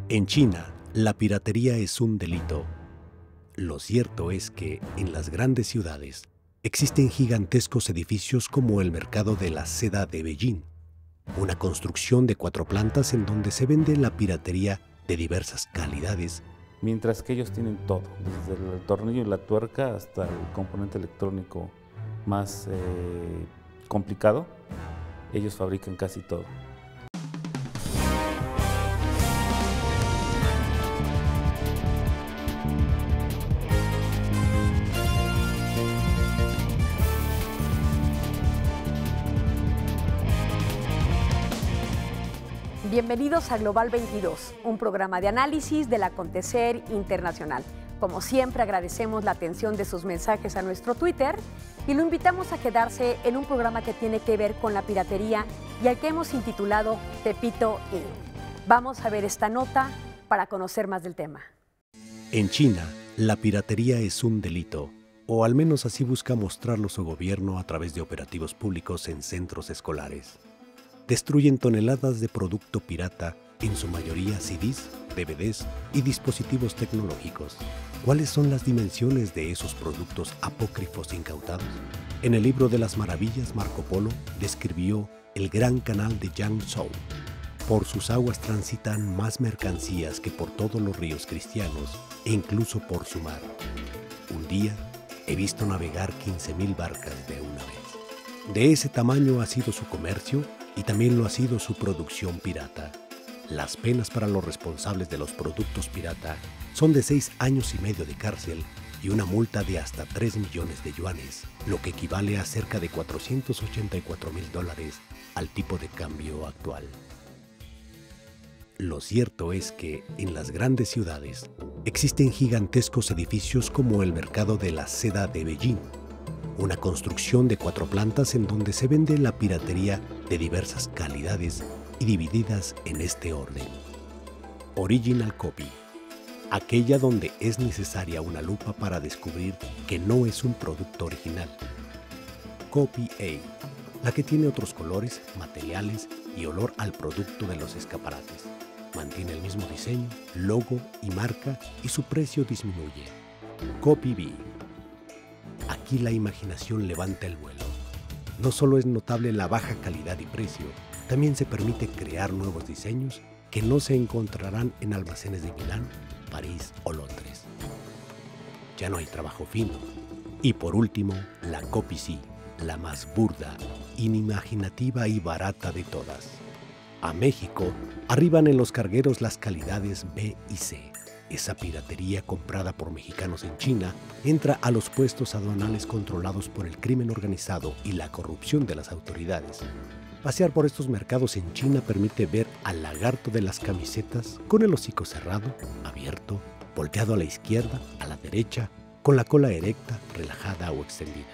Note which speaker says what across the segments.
Speaker 1: En China, la piratería es un delito. Lo cierto es que en las grandes ciudades existen gigantescos edificios como el Mercado de la Seda de Beijing, una construcción de 4 plantas en donde se vende la piratería de diversas calidades.
Speaker 2: Mientras que ellos tienen todo, desde el tornillo y la tuerca hasta el componente electrónico más complicado, ellos fabrican casi todo.
Speaker 3: Bienvenidos a Global 22, un programa de análisis del acontecer internacional. Como siempre, agradecemos la atención de sus mensajes a nuestro Twitter y lo invitamos a quedarse en un programa que tiene que ver con la piratería y al que hemos intitulado Pepito Inc. Vamos a ver esta nota para conocer más del tema.
Speaker 1: En China, la piratería es un delito, o al menos así busca mostrarlo su gobierno a través de operativos públicos en centros escolares. Destruyen toneladas de producto pirata, en su mayoría CDs, DVDs y dispositivos tecnológicos. ¿Cuáles son las dimensiones de esos productos apócrifos incautados? En el libro de las maravillas, Marco Polo describió el gran canal de Yangtze. Por sus aguas transitan más mercancías que por todos los ríos cristianos e incluso por su mar. Un día he visto navegar 15,000 barcas de una vez. De ese tamaño ha sido su comercio y también lo ha sido su producción pirata. Las penas para los responsables de los productos pirata son de 6 años y medio de cárcel y una multa de hasta 3 millones de yuanes, lo que equivale a cerca de $484,000 al tipo de cambio actual. Lo cierto es que en las grandes ciudades existen gigantescos edificios como el Mercado de la Seda de Beijing, una construcción de 4 plantas en donde se vende la piratería de diversas calidades y divididas en este orden. Original Copy, aquella donde es necesaria una lupa para descubrir que no es un producto original. Copy A, la que tiene otros colores, materiales y olor al producto de los escaparates. Mantiene el mismo diseño, logo y marca y su precio disminuye. Copy B. Aquí la imaginación levanta el vuelo. No solo es notable la baja calidad y precio, también se permite crear nuevos diseños que no se encontrarán en almacenes de Milán, París o Londres. Ya no hay trabajo fino. Y por último, la Copy C, la más burda, inimaginativa y barata de todas. A México arriban en los cargueros las calidades B y C. Esa piratería comprada por mexicanos en China entra a los puestos aduanales controlados por el crimen organizado y la corrupción de las autoridades. Pasear por estos mercados en China permite ver al lagarto de las camisetas con el hocico cerrado, abierto, volteado a la izquierda, a la derecha, con la cola erecta, relajada o extendida.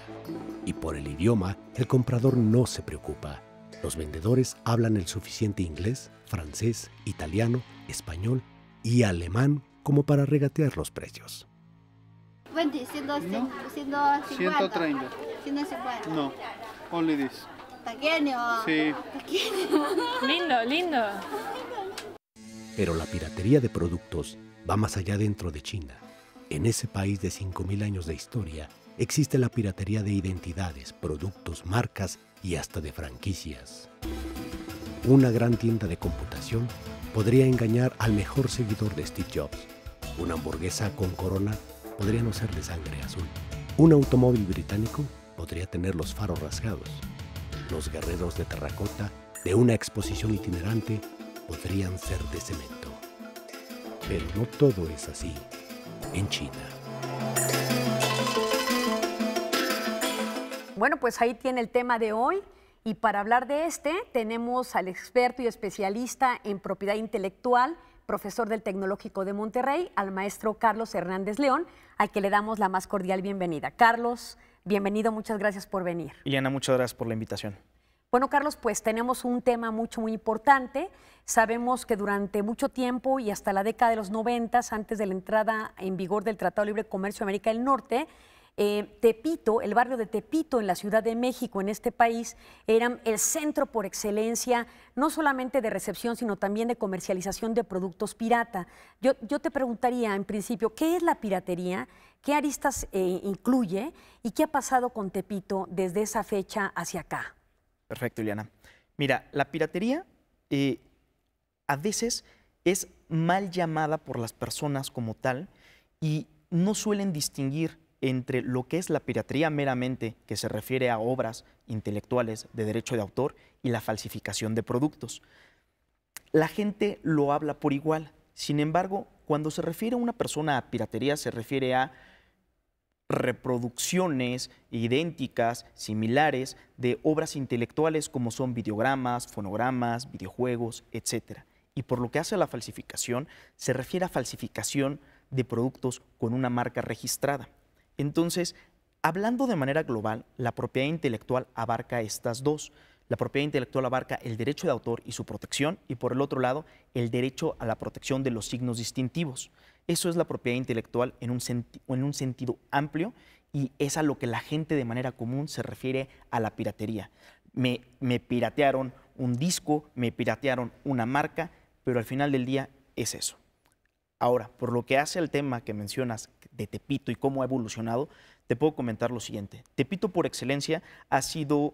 Speaker 1: Y por el idioma, el comprador no se preocupa. Los vendedores hablan el suficiente inglés, francés, italiano, español y alemán como para regatear los precios.
Speaker 4: 130. 150.
Speaker 5: No, only this.
Speaker 4: Pequeño.
Speaker 5: Sí.
Speaker 6: Lindo, lindo.
Speaker 1: Pero la piratería de productos va más allá dentro de China. En ese país de 5,000 años de historia existe la piratería de identidades, productos, marcas y hasta de franquicias. Una gran tienda de computación podría engañar al mejor seguidor de Steve Jobs. Una hamburguesa con corona podría no ser de sangre azul. Un automóvil británico podría tener los faros rasgados. Los guerreros de terracota de una exposición itinerante podrían ser de cemento. Pero no todo es así en China.
Speaker 3: Bueno, pues ahí tiene el tema de hoy. Y para hablar de tenemos al experto y especialista en propiedad intelectual, profesor del Tecnológico de Monterrey, al maestro Carlos Hernández León, al que le damos la más cordial bienvenida. Carlos, bienvenido, muchas gracias por venir.
Speaker 7: Ileana, muchas gracias por la invitación.
Speaker 3: Bueno, Carlos, pues tenemos un tema muy importante. Sabemos que durante mucho tiempo y hasta la década de los 90, antes de la entrada en vigor del Tratado de Libre Comercio de América del Norte, Tepito, el barrio de Tepito en la Ciudad de México, en este país, eran el centro por excelencia, no solamente de recepción, sino también de comercialización de productos pirata. Yo te preguntaría, en principio, ¿qué es la piratería? ¿Qué aristas incluye? ¿Y qué ha pasado con Tepito desde esa fecha hacia acá?
Speaker 5: Perfecto, Ileana. Mira, la piratería a veces es mal llamada por las personas como tal y no suelen distinguir entre lo que es la piratería meramente, que se refiere a obras intelectuales de derecho de autor, y la falsificación de productos. La gente lo habla por igual. Sin embargo, cuando se refiere a una persona a piratería, se refiere a reproducciones idénticas, similares, de obras intelectuales como son videogramas, fonogramas, videojuegos, etc. Y por lo que hace a la falsificación, se refiere a falsificación de productos con una marca registrada. Entonces, hablando de manera global, la propiedad intelectual abarca estas dos. La propiedad intelectual abarca el derecho de autor y su protección, y por el otro lado, el derecho a la protección de los signos distintivos. Eso es la propiedad intelectual en un sentido amplio, y es a lo que la gente de manera común se refiere a la piratería. Me piratearon un disco, me piratearon una marca, pero al final del día es eso. Ahora, por lo que hace al tema que mencionas de Tepito y cómo ha evolucionado, te puedo comentar lo siguiente. Tepito, por excelencia, ha sido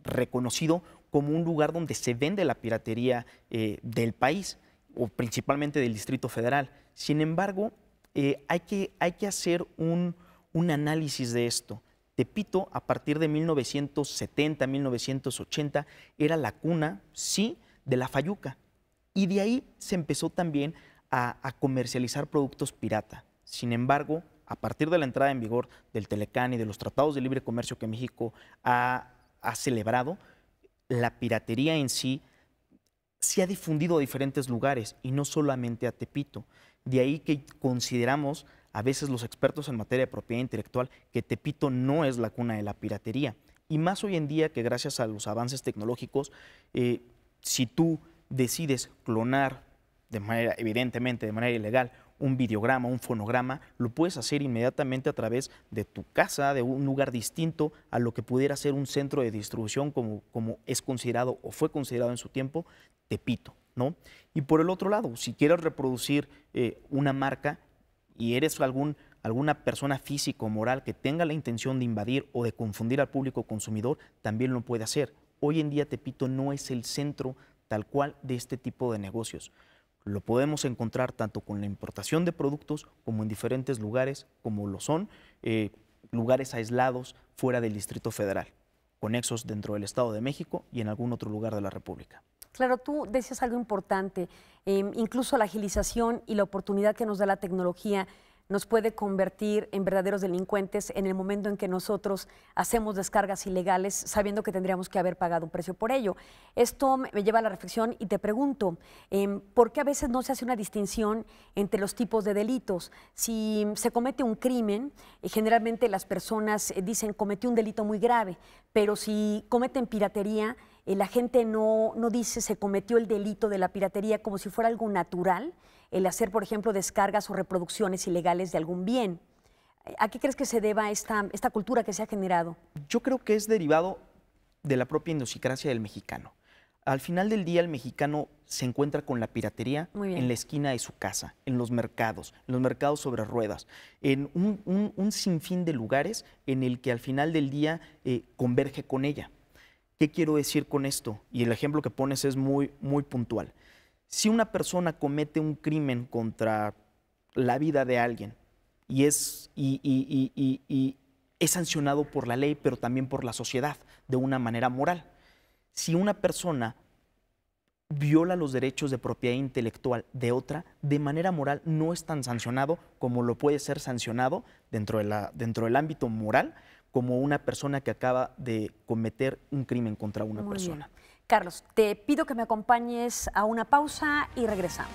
Speaker 5: reconocido como un lugar donde se vende la piratería del país, o principalmente del Distrito Federal. Sin embargo, hay que hacer un análisis de esto. Tepito, a partir de 1970, 1980, era la cuna, sí, de la fayuca. Y de ahí se empezó también a comercializar productos pirata. Sin embargo, a partir de la entrada en vigor del Telecán y de los tratados de libre comercio que México ha celebrado, la piratería en sí se ha difundido a diferentes lugares y no solamente a Tepito. De ahí que consideramos, a veces los expertos en materia de propiedad intelectual, que Tepito no es la cuna de la piratería. Y más hoy en día que gracias a los avances tecnológicos, si tú decides clonar evidentemente de manera ilegal, un videograma, un fonograma, lo puedes hacer inmediatamente a través de tu casa, de un lugar distinto a lo que pudiera ser un centro de distribución como es considerado o fue considerado en su tiempo Tepito, ¿no? Y por el otro lado, si quieres reproducir una marca y eres alguna persona física o moral que tenga la intención de invadir o de confundir al público consumidor, también lo puede hacer. Hoy en día Tepito no es el centro tal cual de este tipo de negocios. Lo podemos encontrar tanto con la importación de productos como en diferentes lugares, como lo son lugares aislados fuera del Distrito Federal, conexos dentro del Estado de México y en algún otro lugar de la República.
Speaker 3: Claro, tú decías algo importante, incluso la agilización y la oportunidad que nos da la tecnología nos puede convertir en verdaderos delincuentes en el momento en que nosotros hacemos descargas ilegales sabiendo que tendríamos que haber pagado un precio por ello. Esto me lleva a la reflexión y te pregunto, ¿por qué a veces no se hace una distinción entre los tipos de delitos? Si se comete un crimen, generalmente las personas dicen cometió un delito muy grave, pero si cometen piratería, la gente no dice se cometió el delito de la piratería como si fuera algo natural, el hacer, por ejemplo, descargas o reproducciones ilegales de algún bien. ¿A qué crees que se deba esta cultura que se ha generado?
Speaker 5: Yo creo que es derivado de la propia idiosincrasia del mexicano. Al final del día, el mexicano se encuentra con la piratería en la esquina de su casa, en los mercados sobre ruedas, en un sinfín de lugares en el que al final del día converge con ella. ¿Qué quiero decir con esto? Y el ejemplo que pones es muy puntual. Si una persona comete un crimen contra la vida de alguien y es sancionado por la ley, pero también por la sociedad de una manera moral. Si una persona viola los derechos de propiedad intelectual de otra, de manera moral no es tan sancionado como lo puede ser sancionado dentro del ámbito moral, como una persona que acaba de cometer un crimen contra una persona.
Speaker 3: Bien. Carlos, te pido que me acompañes a una pausa y regresamos.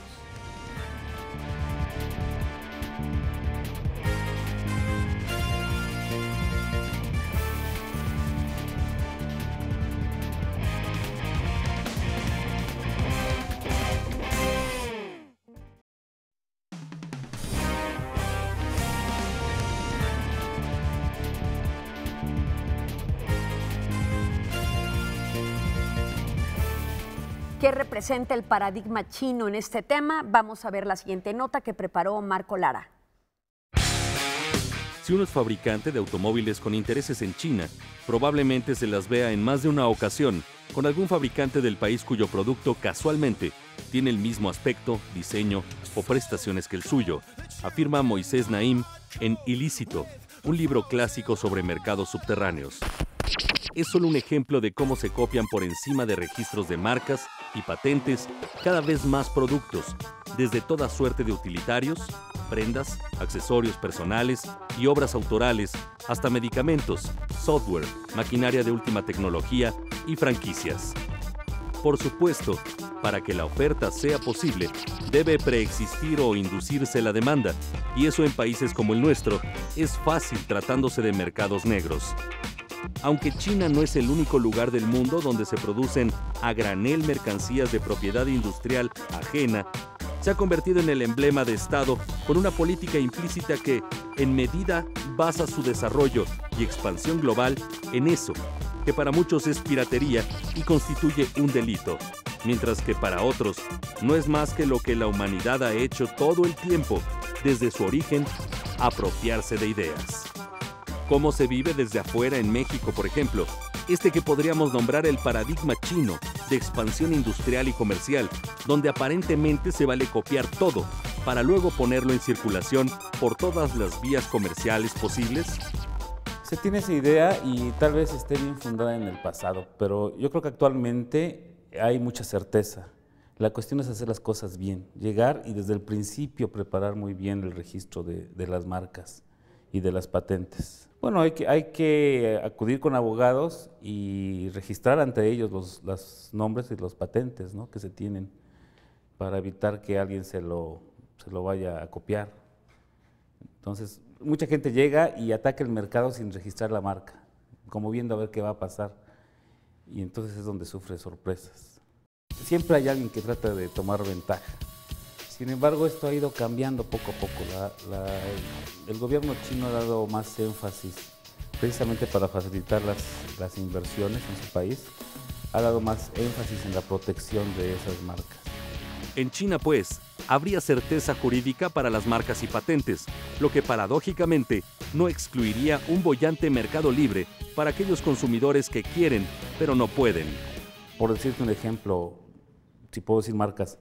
Speaker 3: ¿Qué representa el paradigma chino en este tema? Vamos a ver la siguiente nota que preparó Marco Lara.
Speaker 7: Si uno es fabricante de automóviles con intereses en China, probablemente se las vea en más de una ocasión con algún fabricante del país cuyo producto casualmente tiene el mismo aspecto, diseño o prestaciones que el suyo, afirma Moisés Naim en Ilícito, un libro clásico sobre mercados subterráneos. Es solo un ejemplo de cómo se copian por encima de registros de marcas y patentes cada vez más productos, desde toda suerte de utilitarios, prendas, accesorios personales y obras autorales, hasta medicamentos, software, maquinaria de última tecnología y franquicias. Por supuesto, para que la oferta sea posible, debe preexistir o inducirse la demanda, y eso en países como el nuestro es fácil tratándose de mercados negros. Aunque China no es el único lugar del mundo donde se producen a granel mercancías de propiedad industrial ajena, se ha convertido en el emblema de Estado con una política implícita que, en medida, basa su desarrollo y expansión global en eso, que para muchos es piratería y constituye un delito, mientras que para otros no es más que lo que la humanidad ha hecho todo el tiempo, desde su origen, apropiarse de ideas. ¿Cómo se vive desde afuera en México, por ejemplo? Este que podríamos nombrar el paradigma chino de expansión industrial y comercial, donde aparentemente se vale copiar todo para luego ponerlo en circulación por todas las vías comerciales posibles.
Speaker 2: Se tiene esa idea y tal vez esté bien fundada en el pasado, pero yo creo que actualmente hay mucha certeza. La cuestión es hacer las cosas bien, llegar y desde el principio preparar muy bien el registro de las marcas y de las patentes. Bueno, hay que acudir con abogados y registrar ante ellos los nombres y los patentes, ¿no?, que se tienen para evitar que alguien se lo vaya a copiar. Entonces, mucha gente llega y ataca el mercado sin registrar la marca, como viendo a ver qué va a pasar, y entonces es donde sufre sorpresas. Siempre hay alguien que trata de tomar ventaja. Sin embargo, esto ha ido cambiando poco a poco. El gobierno chino ha dado más énfasis, precisamente para facilitar las inversiones en su país, ha dado más énfasis en la protección de esas marcas.
Speaker 7: En China, pues, habría certeza jurídica para las marcas y patentes, lo que paradójicamente no excluiría un boyante mercado libre para aquellos consumidores que quieren, pero no pueden.
Speaker 2: Por decirte un ejemplo, si puedo decir marcas,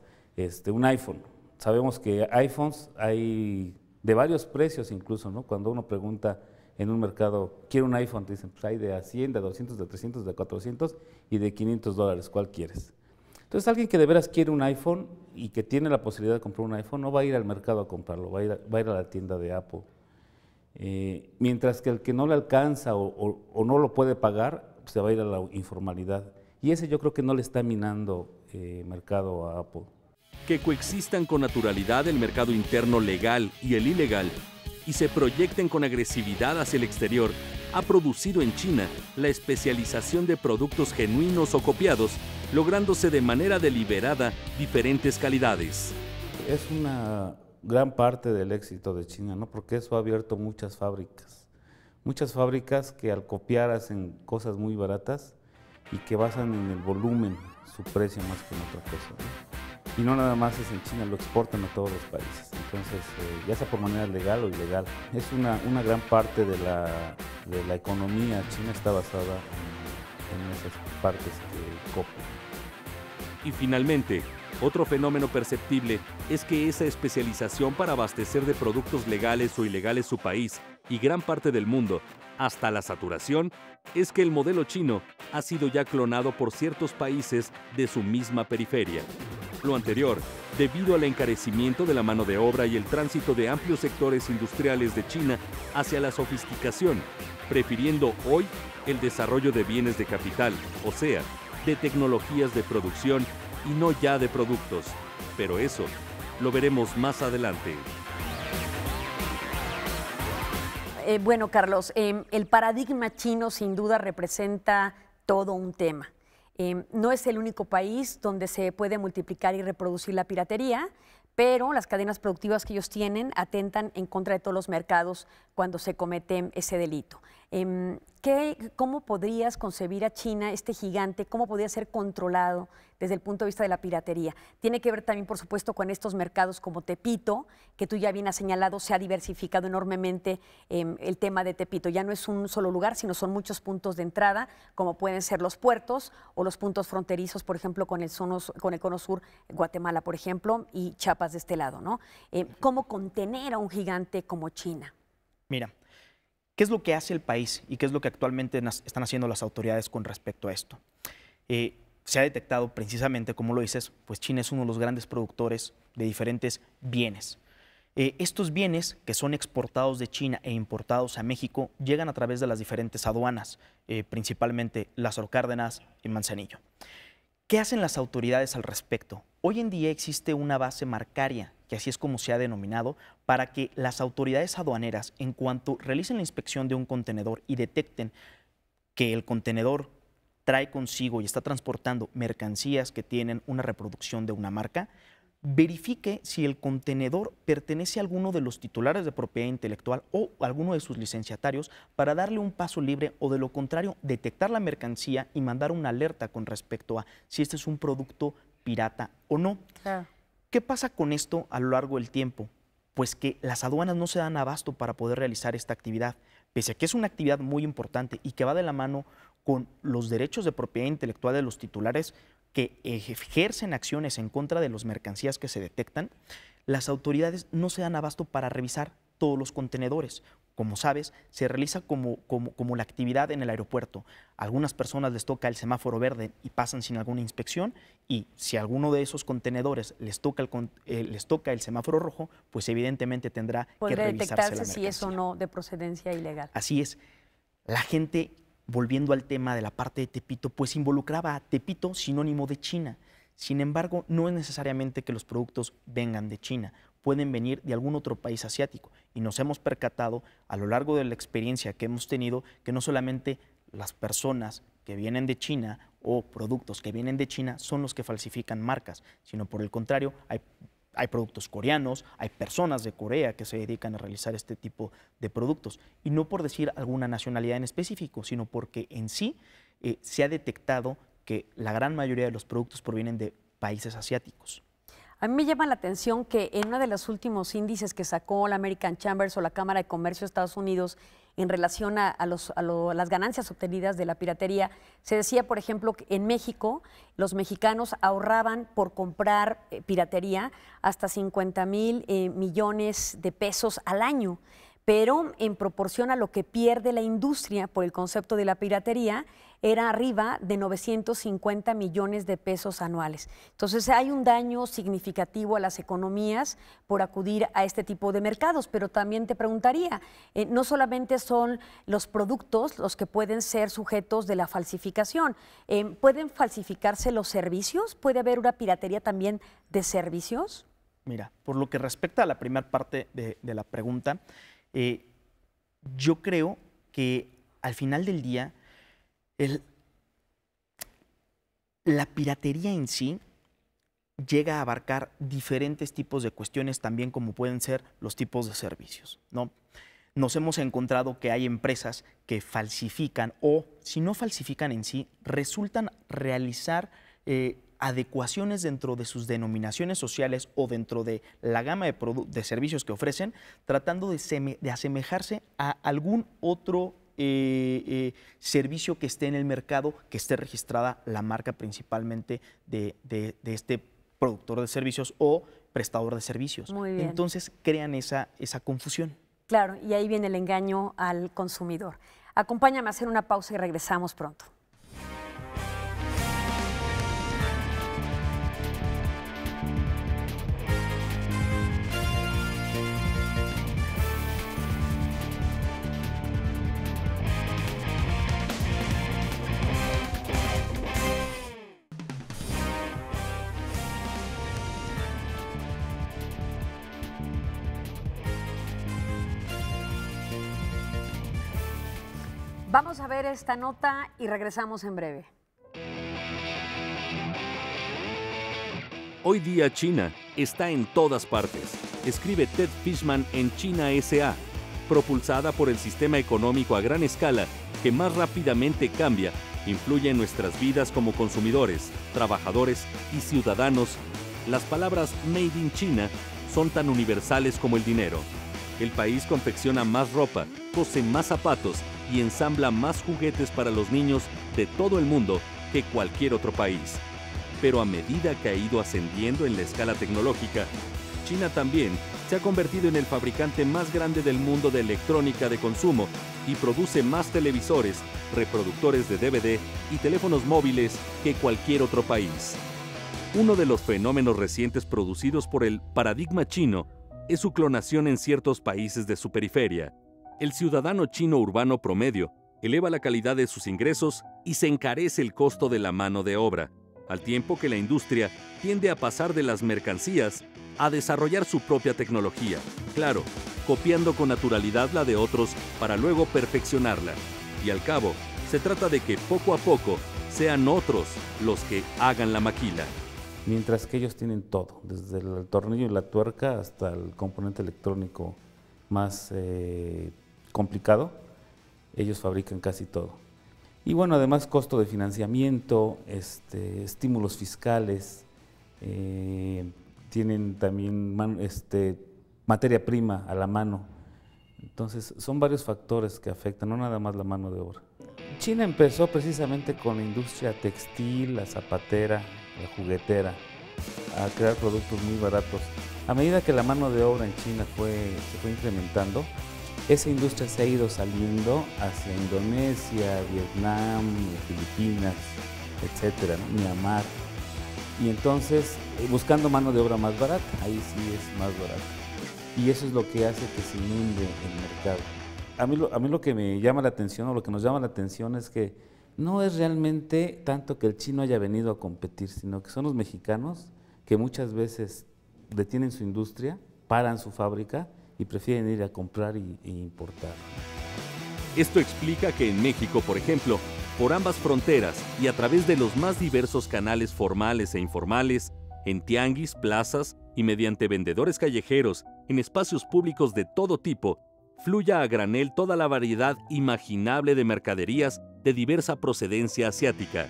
Speaker 2: un iPhone. Sabemos que iPhones hay de varios precios incluso, ¿no? Cuando uno pregunta en un mercado, ¿quiere un iPhone? Te dicen, pues hay de 100, de 200, de 300, de 400 y de $500, ¿cuál quieres? Entonces alguien que de veras quiere un iPhone y que tiene la posibilidad de comprar un iPhone, no va a ir al mercado a comprarlo, va a ir a la tienda de Apple. Mientras que el que no le alcanza o no lo puede pagar, se va a ir a la informalidad. Y ese yo creo que no le está minando mercado a Apple.
Speaker 7: Que coexistan con naturalidad el mercado interno legal y el ilegal y se proyecten con agresividad hacia el exterior ha producido en China la especialización de productos genuinos o copiados, lográndose de manera deliberada diferentes calidades.
Speaker 2: Es una gran parte del éxito de China, ¿no? Porque eso ha abierto muchas fábricas que al copiar hacen cosas muy baratas y que basan en el volumen su precio más que en otra cosa, ¿no? Y no nada más es en China, lo exportan a todos los países. Entonces, ya sea por manera legal o ilegal, es una gran parte de la economía china está basada en esas partes que copian.
Speaker 7: Y finalmente, otro fenómeno perceptible es que esa especialización para abastecer de productos legales o ilegales su país y gran parte del mundo, hasta la saturación, es que el modelo chino ha sido ya clonado por ciertos países de su misma periferia. Lo anterior, debido al encarecimiento de la mano de obra y el tránsito de amplios sectores industriales de China hacia la sofisticación, prefiriendo hoy el desarrollo de bienes de capital, o sea, de tecnologías de producción y no ya de productos. Pero eso lo veremos más adelante.
Speaker 3: Bueno, Carlos, el paradigma chino sin duda representa todo un tema. No es el único país donde se puede multiplicar y reproducir la piratería, pero las cadenas productivas que ellos tienen atentan en contra de todos los mercados cuando se comete ese delito. ¿Cómo podrías concebir a China, este gigante, cómo podría ser controlado desde el punto de vista de la piratería? Tiene que ver también, por supuesto, con estos mercados como Tepito, que tú ya bien has señalado, se ha diversificado enormemente el tema de Tepito. Ya no es un solo lugar, sino son muchos puntos de entrada, como pueden ser los puertos o los puntos fronterizos, por ejemplo, con el Cono Sur, Guatemala, por ejemplo, y Chiapas de este lado, ¿no? ¿Cómo contener a un gigante como China?
Speaker 5: Mira, ¿qué es lo que hace el país y qué es lo que actualmente están haciendo las autoridades con respecto a esto? Se ha detectado precisamente, como lo dices, pues China es uno de los grandes productores de diferentes bienes. Estos bienes que son exportados de China e importados a México llegan a través de las diferentes aduanas, principalmente Lázaro Cárdenas y Manzanillo. ¿Qué hacen las autoridades al respecto? Hoy en día existe una base marcaria, que así es como se ha denominado, para que las autoridades aduaneras, en cuanto realicen la inspección de un contenedor y detecten que el contenedor trae consigo y está transportando mercancías que tienen una reproducción de una marca, verifique si el contenedor pertenece a alguno de los titulares de propiedad intelectual o alguno de sus licenciatarios para darle un paso libre o, de lo contrario, detectar la mercancía y mandar una alerta con respecto a si este es un producto pirata o no.
Speaker 3: Claro.
Speaker 5: ¿Qué pasa con esto a lo largo del tiempo? Pues que las aduanas no se dan abasto para poder realizar esta actividad, pese a que es una actividad muy importante y que va de la mano con los derechos de propiedad intelectual de los titulares que ejercen acciones en contra de las mercancías que se detectan. Las autoridades no se dan abasto para revisar todos los contenedores. Como sabes, se realiza como la actividad en el aeropuerto. A algunas personas les toca el semáforo verde y pasan sin alguna inspección, y si a alguno de esos contenedores les toca el semáforo rojo, pues evidentemente tendrá que revisarse la mercancía.
Speaker 3: Podría detectarse si es o no de procedencia ilegal.
Speaker 5: Así es. La gente, volviendo al tema de la parte de Tepito, pues involucraba a Tepito, sinónimo de China. Sin embargo, no es necesariamente que los productos vengan de China, pueden venir de algún otro país asiático. Y nos hemos percatado a lo largo de la experiencia que hemos tenido que no solamente las personas que vienen de China o productos que vienen de China son los que falsifican marcas, sino por el contrario, hay productos coreanos, hay personas de Corea que se dedican a realizar este tipo de productos. Y no por decir alguna nacionalidad en específico, sino porque en sí se ha detectado que la gran mayoría de los productos provienen de países asiáticos.
Speaker 3: A mí me llama la atención que en uno de los últimos índices que sacó la American Chambers o la Cámara de Comercio de Estados Unidos en relación a las ganancias obtenidas de la piratería, se decía, por ejemplo, que en México los mexicanos ahorraban por comprar piratería hasta 50,000 millones de pesos al año. Pero en proporción a lo que pierde la industria por el concepto de la piratería, era arriba de 950 millones de pesos anuales. Entonces hay un daño significativo a las economías por acudir a este tipo de mercados, pero también te preguntaría, no solamente son los productos los que pueden ser sujetos de la falsificación, ¿pueden falsificarse los servicios? ¿Puede haber una piratería también de servicios?
Speaker 5: Mira, por lo que respecta a la primera parte de la pregunta, yo creo que al final del día la piratería en sí llega a abarcar diferentes tipos de cuestiones, también como pueden ser los tipos de servicios, ¿no? Nos hemos encontrado que hay empresas que falsifican o, si no falsifican en sí, resultan realizar adecuaciones dentro de sus denominaciones sociales o dentro de la gama de servicios que ofrecen, tratando de asemejarse a algún otro servicio que esté en el mercado, que esté registrada la marca principalmente de este productor de servicios o prestador de servicios.
Speaker 3: Muy bien.
Speaker 5: Entonces crean esa confusión.
Speaker 3: Claro, y ahí viene el engaño al consumidor. Acompáñame a hacer una pausa y regresamos pronto. Vamos a ver esta nota y regresamos en breve.
Speaker 7: Hoy día China está en todas partes, escribe Ted Fishman en China S.A., propulsada por el sistema económico a gran escala que más rápidamente cambia, influye en nuestras vidas como consumidores, trabajadores y ciudadanos. Las palabras Made in China son tan universales como el dinero. El país confecciona más ropa, cose más zapatos y ensambla más juguetes para los niños de todo el mundo que cualquier otro país. Pero a medida que ha ido ascendiendo en la escala tecnológica, China también se ha convertido en el fabricante más grande del mundo de electrónica de consumo y produce más televisores, reproductores de DVD y teléfonos móviles que cualquier otro país. Uno de los fenómenos recientes producidos por el paradigma chino es su clonación en ciertos países de su periferia. El ciudadano chino urbano promedio eleva la calidad de sus ingresos y se encarece el costo de la mano de obra, al tiempo que la industria tiende a pasar de las mercancías a desarrollar su propia tecnología, claro, copiando con naturalidad la de otros para luego perfeccionarla. Y al cabo, se trata de que poco a poco sean otros los que hagan la maquila.
Speaker 2: Mientras que ellos tienen todo, desde el tornillo y la tuerca hasta el componente electrónico más complicado, ellos fabrican casi todo. Y bueno, además costo de financiamiento, estímulos fiscales, tienen también materia prima a la mano. Entonces son varios factores que afectan, no nada más la mano de obra. China empezó precisamente con la industria textil, la zapatera, la juguetera, a crear productos muy baratos. A medida que la mano de obra en China se fue incrementando, esa industria se ha ido saliendo hacia Indonesia, Vietnam, Filipinas, etcétera, ¿no? Myanmar. Y entonces, buscando mano de obra más barata, ahí sí es más barato. Y eso es lo que hace que se inunde el mercado. A mí lo que me llama la atención, o lo que nos llama la atención, es que no es realmente tanto que el chino haya venido a competir, sino que son los mexicanos que muchas veces detienen su industria, paran su fábrica y prefieren ir a comprar e importar.
Speaker 7: Esto explica que en México, por ejemplo, por ambas fronteras y a través de los más diversos canales formales e informales, en tianguis, plazas y mediante vendedores callejeros, en espacios públicos de todo tipo, fluya a granel toda la variedad imaginable de mercaderías de diversa procedencia asiática.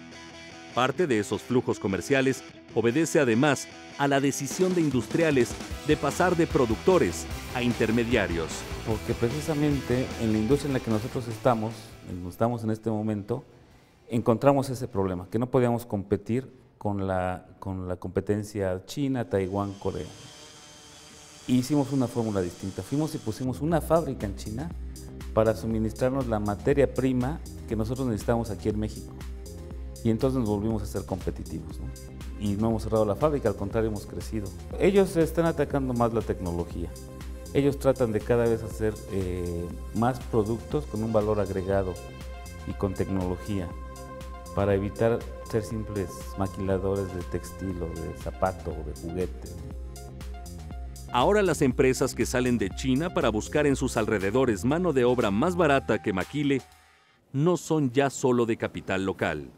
Speaker 7: Parte de esos flujos comerciales obedece además a la decisión de industriales de pasar de productores a intermediarios.
Speaker 2: Porque precisamente en la industria en la que nosotros estamos en este momento, encontramos ese problema, que no podíamos competir con la competencia China, Taiwán, Corea. Y hicimos una fórmula distinta. Fuimos y pusimos una fábrica en China para suministrarnos la materia prima que nosotros necesitamos aquí en México. Y entonces nos volvimos a ser competitivos, ¿no? Y no hemos cerrado la fábrica, al contrario, hemos crecido. Ellos están atacando más la tecnología. Ellos tratan de cada vez hacer más productos con un valor agregado y con tecnología, para evitar ser simples maquiladores de textil o de zapato o de juguete.
Speaker 7: Ahora las empresas que salen de China para buscar en sus alrededores mano de obra más barata que maquile, no son ya solo de capital local.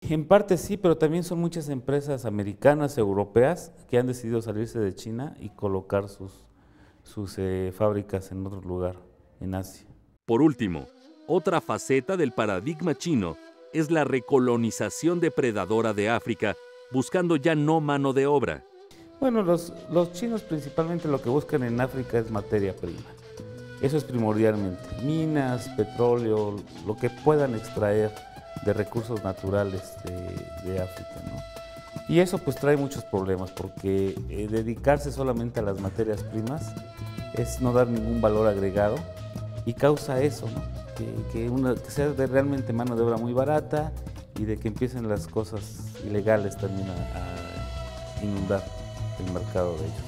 Speaker 2: En parte sí, pero también son muchas empresas americanas, europeas, que han decidido salirse de China y colocar sus fábricas en otro lugar, en Asia.
Speaker 7: Por último, otra faceta del paradigma chino es la recolonización depredadora de África, buscando ya no mano de obra.
Speaker 2: Bueno, los chinos principalmente lo que buscan en África es materia prima. Eso es primordialmente, minas, petróleo, lo que puedan extraer de recursos naturales de África, ¿no? Y eso pues trae muchos problemas, porque dedicarse solamente a las materias primas es no dar ningún valor agregado y causa eso, ¿no? Que sea realmente mano de obra muy barata y de que empiecen las cosas ilegales también a inundar el mercado de ellos.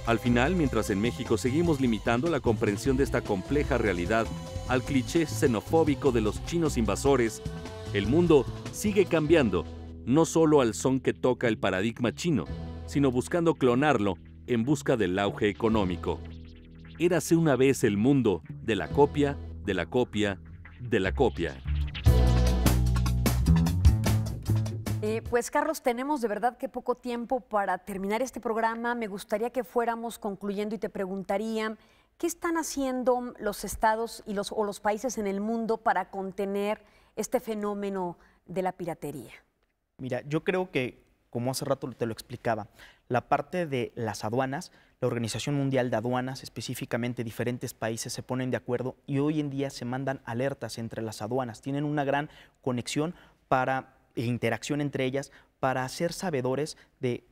Speaker 7: Al final, mientras en México seguimos limitando la comprensión de esta compleja realidad al cliché xenofóbico de los chinos invasores, el mundo sigue cambiando, no solo al son que toca el paradigma chino, sino buscando clonarlo en busca del auge económico. Érase una vez el mundo de la copia, de la copia, de la copia.
Speaker 3: Pues Carlos, tenemos de verdad que poco tiempo para terminar este programa. Me gustaría que fuéramos concluyendo y te preguntaría, ¿Qué están haciendo los estados y los países en el mundo para contener este fenómeno de la piratería?
Speaker 5: Mira, yo creo que, como hace rato te lo explicaba, la parte de las aduanas, la Organización Mundial de Aduanas, específicamente diferentes países se ponen de acuerdo y hoy en día se mandan alertas entre las aduanas. Tienen una gran conexión e interacción entre ellas para ser sabedores de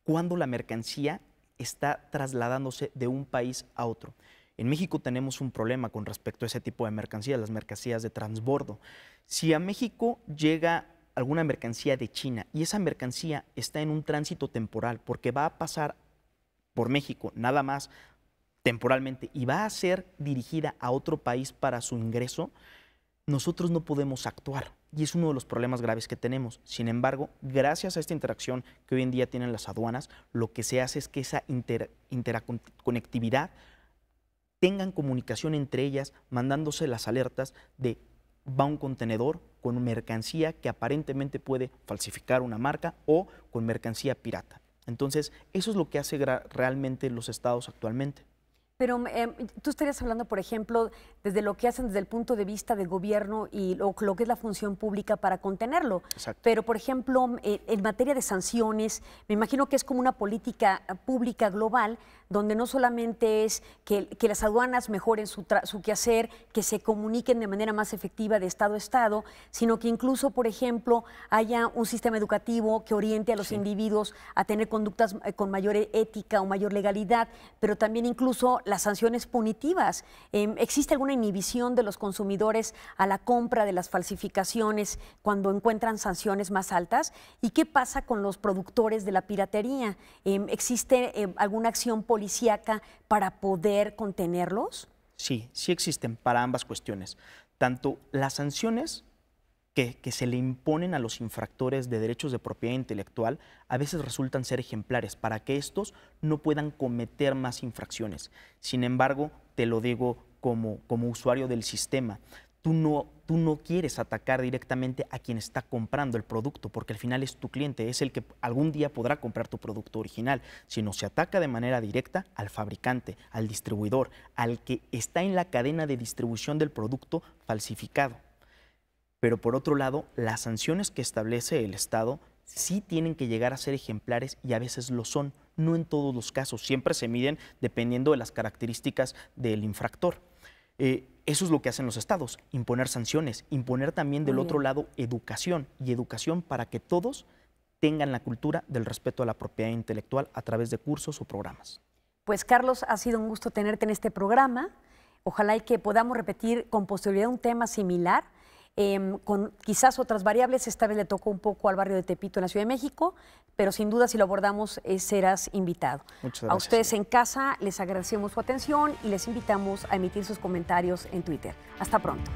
Speaker 5: cuándo la mercancía está trasladándose de un país a otro. En México tenemos un problema con respecto a ese tipo de mercancías, las mercancías de transbordo. Si a México llega alguna mercancía de China y esa mercancía está en un tránsito temporal porque va a pasar por México nada más temporalmente y va a ser dirigida a otro país para su ingreso, nosotros no podemos actuar y es uno de los problemas graves que tenemos. Sin embargo, gracias a esta interacción que hoy en día tienen las aduanas, lo que se hace es que esa interconectividad tengan comunicación entre ellas, mandándose las alertas de va un contenedor con mercancía que aparentemente puede falsificar una marca o con mercancía pirata. Entonces, eso es lo que hace realmente los estados actualmente.
Speaker 3: Pero tú estarías hablando, por ejemplo, desde lo que hacen desde el punto de vista del gobierno y lo que es la función pública para contenerlo.
Speaker 5: Exacto.
Speaker 3: Pero, por ejemplo, en materia de sanciones, me imagino que es como una política pública global donde no solamente es que las aduanas mejoren su quehacer, que se comuniquen de manera más efectiva de estado a estado, sino que incluso, por ejemplo, haya un sistema educativo que oriente a los individuos a tener conductas con mayor ética o mayor legalidad, pero también incluso las sanciones punitivas. ¿Existe alguna inhibición de los consumidores a la compra de las falsificaciones cuando encuentran sanciones más altas? ¿Y qué pasa con los productores de la piratería? ¿Existe alguna acción policíaca para poder contenerlos?
Speaker 5: Sí, sí existen para ambas cuestiones. Tanto las sanciones que se le imponen a los infractores de derechos de propiedad intelectual a veces resultan ser ejemplares para que estos no puedan cometer más infracciones. Sin embargo, te lo digo como usuario del sistema, tú no quieres atacar directamente a quien está comprando el producto, porque al final es tu cliente, es el que algún día podrá comprar tu producto original, sino se ataca de manera directa al fabricante, al distribuidor, al que está en la cadena de distribución del producto falsificado. Pero por otro lado, las sanciones que establece el Estado sí tienen que llegar a ser ejemplares y a veces lo son, no en todos los casos, siempre se miden dependiendo de las características del infractor. Eso es lo que hacen los estados, imponer sanciones, imponer también del otro lado educación, y educación para que todos tengan la cultura del respeto a la propiedad intelectual a través de cursos o programas.
Speaker 3: Pues Carlos, ha sido un gusto tenerte en este programa. Ojalá y que podamos repetir con posterioridad un tema similar, con quizás otras variables. Esta vez le tocó un poco al barrio de Tepito en la Ciudad de México, pero sin duda si lo abordamos serás invitado.
Speaker 5: Muchas gracias.
Speaker 3: A ustedes en casa les agradecemos su atención y les invitamos a emitir sus comentarios en Twitter. Hasta pronto.